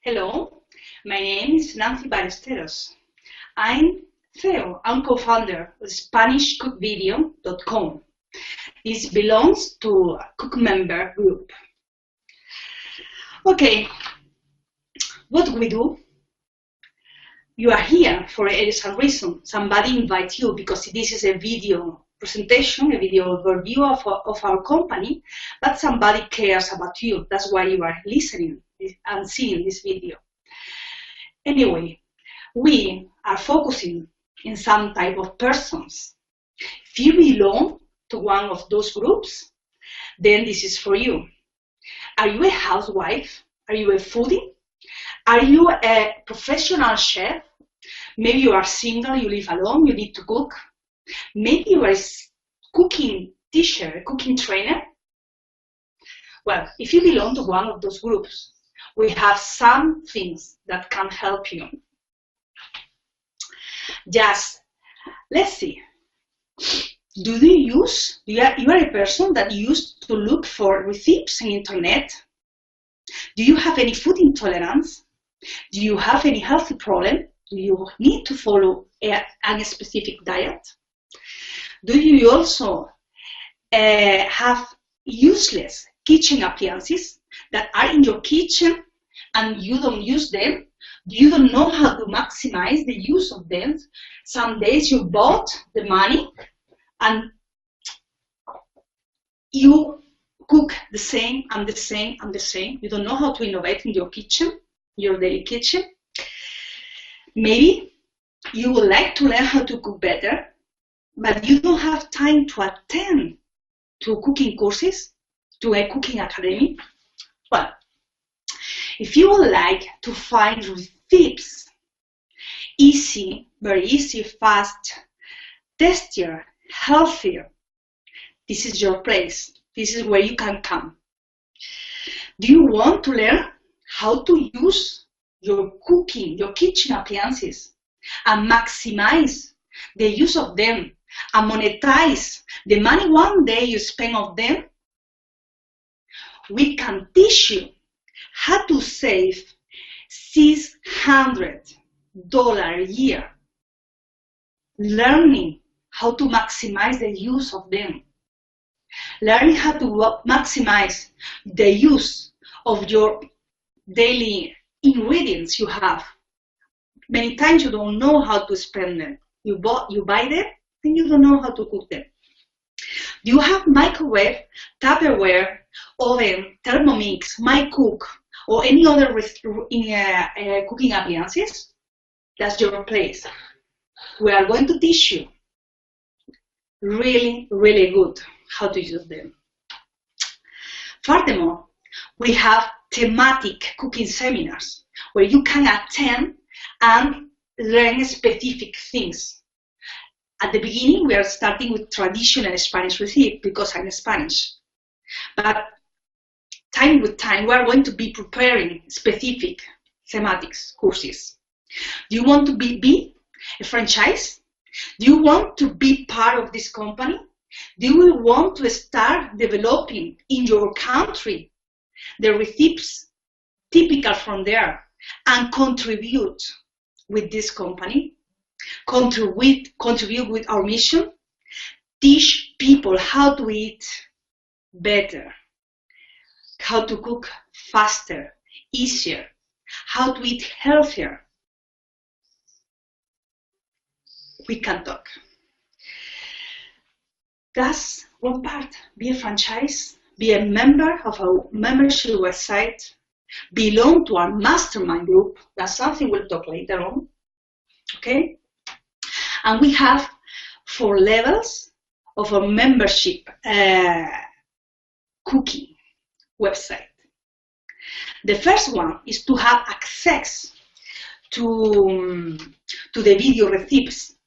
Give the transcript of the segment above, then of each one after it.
Hello, my name is Ballesteros. I'm CEO and co-founder of SpanishCookVideo.com. This belongs to a cook member group. Okay, what do we do? You are here for some reason. Somebody invites you because this is a video presentation, a video overview of our company, but somebody cares about you. That's why you are listening and seeing this video. Anyway, we are focusing in some type of persons. If you belong to one of those groups, then this is for you. Are you a housewife? Are you a foodie? Are you a professional chef? Maybe you are single, you live alone, you need to cook. Maybe you are a cooking teacher, a cooking trainer. Well, if you belong to one of those groups, we have some things that can help you. Just, let's see. You are a person that used to look for recipes on the internet? Do you have any food intolerance? Do you have any health problem? Do you need to follow a specific diet? Do you also have useless kitchen appliances that are in your kitchen and you don't use them? You don't know how to maximize the use of them. Some days you bought the money and you cook the same and the same and the same. You don't know how to innovate in your kitchen, your daily kitchen. Maybe you would like to learn how to cook better, but you don't have time to attend to cooking courses, to a cooking academy. Well, if you would like to find recipes, easy, very easy, fast, tastier, healthier, this is your place. This is where you can come. Do you want to learn how to use your cooking, your kitchen appliances and maximize the use of them and monetize the money one day you spend on them? We can teach you how to save $600 a year learning how to maximize the use of them. Learning how to maximize the use of your daily ingredients you have. Many times you don't know how to spend them. You buy them and you don't know how to cook them. Do you have microwave, Tupperware, oven, Thermomix, MyCook, or any other cooking appliances? That's your place. We are going to teach you really, really good how to use them. Furthermore, we have thematic cooking seminars where you can attend and learn specific things. At the beginning, we are starting with traditional Spanish recipe because I'm Spanish. But time with time, we are going to be preparing specific thematics courses. Do you want to be a franchise? Do you want to be part of this company? Do you want to start developing in your country the recipes typical from there and contribute with this company? Contribute with our mission? Teach people how to eat better, how to cook faster, easier, how to eat healthier. We can talk. That's one part. Be a franchise, be a member of our membership website, belong to our mastermind group. That's something we'll talk later on. Okay? And we have 4 levels of our membership cooking website. The first one is to have access to the video recipes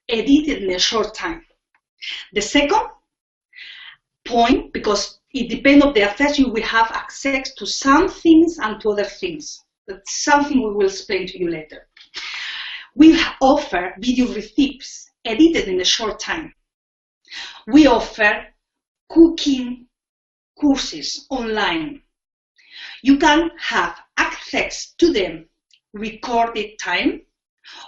edited in a short time. The second point, because it depends on the access, you will have access to some things and to other things. That's something we will explain to you later. We offer video recipes edited in a short time. We offer cooking courses online. You can have access to them recorded time,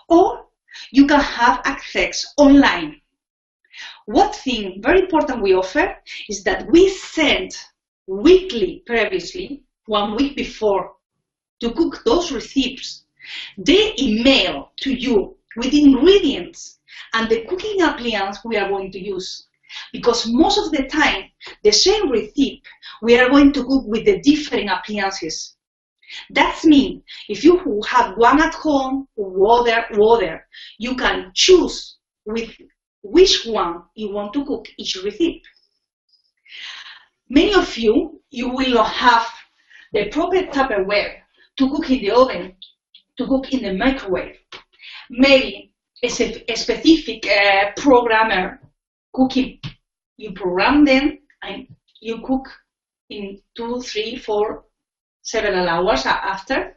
or you can have access online. What thing very important we offer is that we send weekly, previously, 1 week before, to cook those recipes, the email to you with ingredients and the cooking appliance we are going to use. Because most of the time, the same recipe, we are going to cook with the different appliances. That means if you have one at home or other, you can choose with which one you want to cook each recipe. Many of you will not have the proper Tupperware to cook in the oven, to cook in the microwave. Maybe a specific programmer cooking. You program them and you cook in 2, 3, 4, several hours after.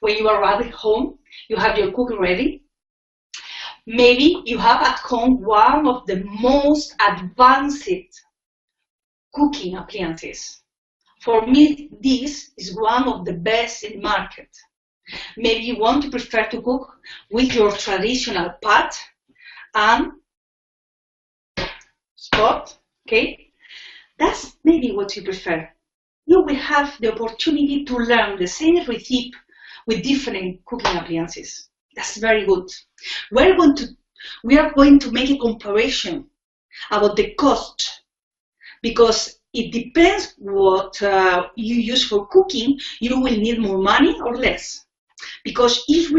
When you arrive at home, you have your cook ready. Maybe you have at home one of the most advanced cooking appliances. For me, this is one of the best in the market. Maybe you want to prefer to cook with your traditional pot and spot, okay? That's maybe what you prefer. You will have the opportunity to learn the same recipe with different cooking appliances. That's very good. We are going to make a comparison about the cost, because it depends what you use for cooking. You will need more money or less, because each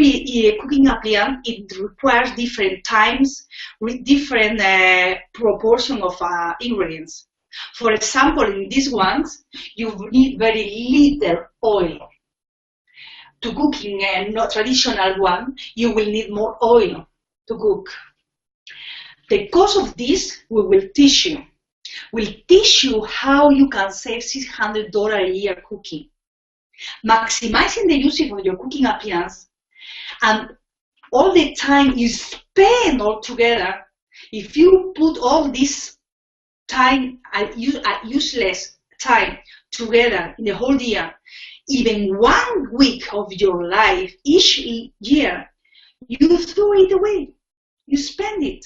cooking appliance, it requires different times with different proportion of ingredients. For example, in these ones, you need very little oil. To cook in a not traditional one, you will need more oil to cook. The cost of this we will teach you. We'll teach you how you can save $600 a year cooking, maximizing the usage of your cooking appliance, and all the time you spend all together. If you put all this time, useless time together in the whole year, even 1 week of your life each year, you throw it away, you spend it.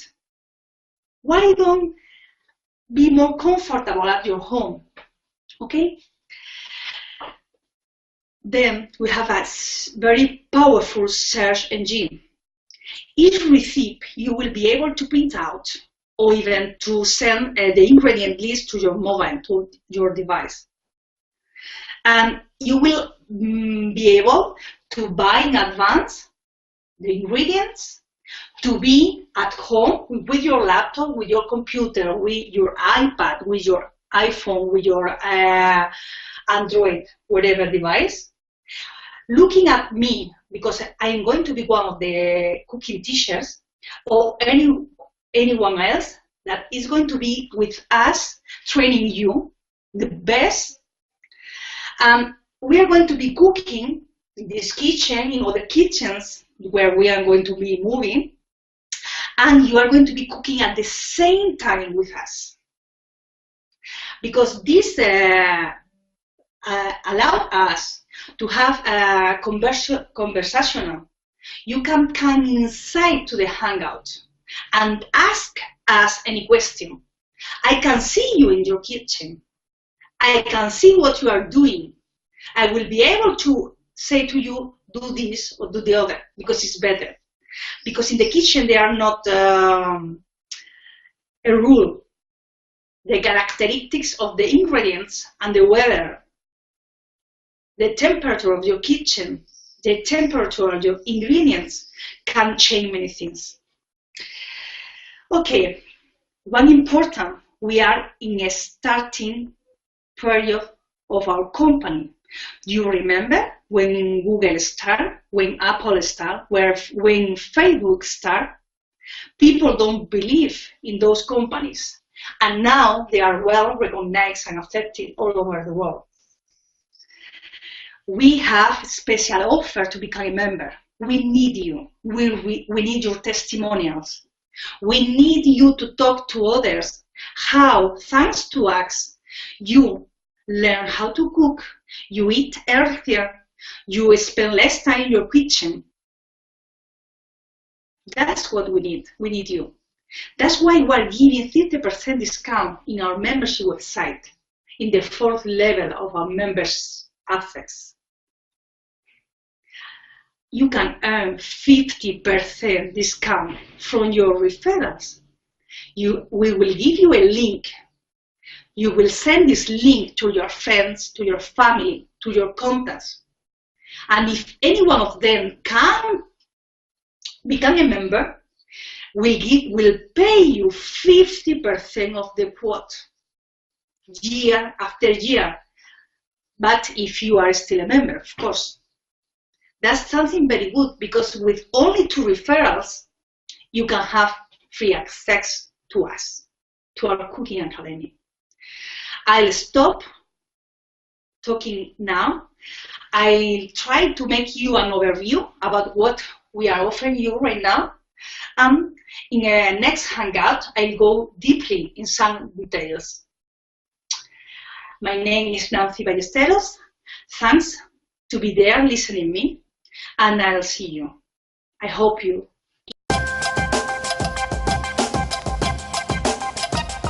Why don't be more comfortable at your home, okay? Then we have a very powerful search engine. Each recipe you will be able to print out, or even to send the ingredient list to your mobile, to your device. And you will be able to buy in advance the ingredients, to be at home with your laptop, with your computer, with your iPad, with your iPhone, with your Android, whatever device, looking at me, because I'm going to be one of the cooking teachers, or anyone else that is going to be with us, training you the best. We are going to be cooking in this kitchen, in other kitchens where we are going to be moving, and you are going to be cooking at the same time with us. Because this allows us to have a conversational. You can come inside to the hangout and ask us any question. I can see you in your kitchen. I can see what you are doing. I will be able to say to you, do this or do the other, because it's better. Because in the kitchen, they are not a rule. The characteristics of the ingredients and the weather, the temperature of your kitchen, the temperature of your ingredients can change many things. Okay, one important, we are in a starting period of our company. You remember when Google started, when Apple started, when Facebook started? People don't believe in those companies, and now they are well recognized and accepted all over the world. We have a special offer to become a member. We need you. We need your testimonials. We need you to talk to others how, thanks to us, you learn how to cook, you eat healthier, you spend less time in your kitchen. That's what we need. We need you. That's why we're giving 30% discount in our membership website, in the 4th level of our members' access. You can earn 50% discount from your referrals. We will give you a link. You will send this link to your friends, to your family, to your contacts. And if any one of them can become a member, we'll pay you 50% of the quote, year after year. But if you are still a member, of course. That's something very good, because with only 2 referrals, you can have free access to us, to our cooking and training. I'll stop talking now. I'll try to make you an overview about what we are offering you right now. In a next Hangout, I'll go deeply in some details. My name is Nancy Ballesteros. Thanks to be there listening to me, and I'll see you. I hope you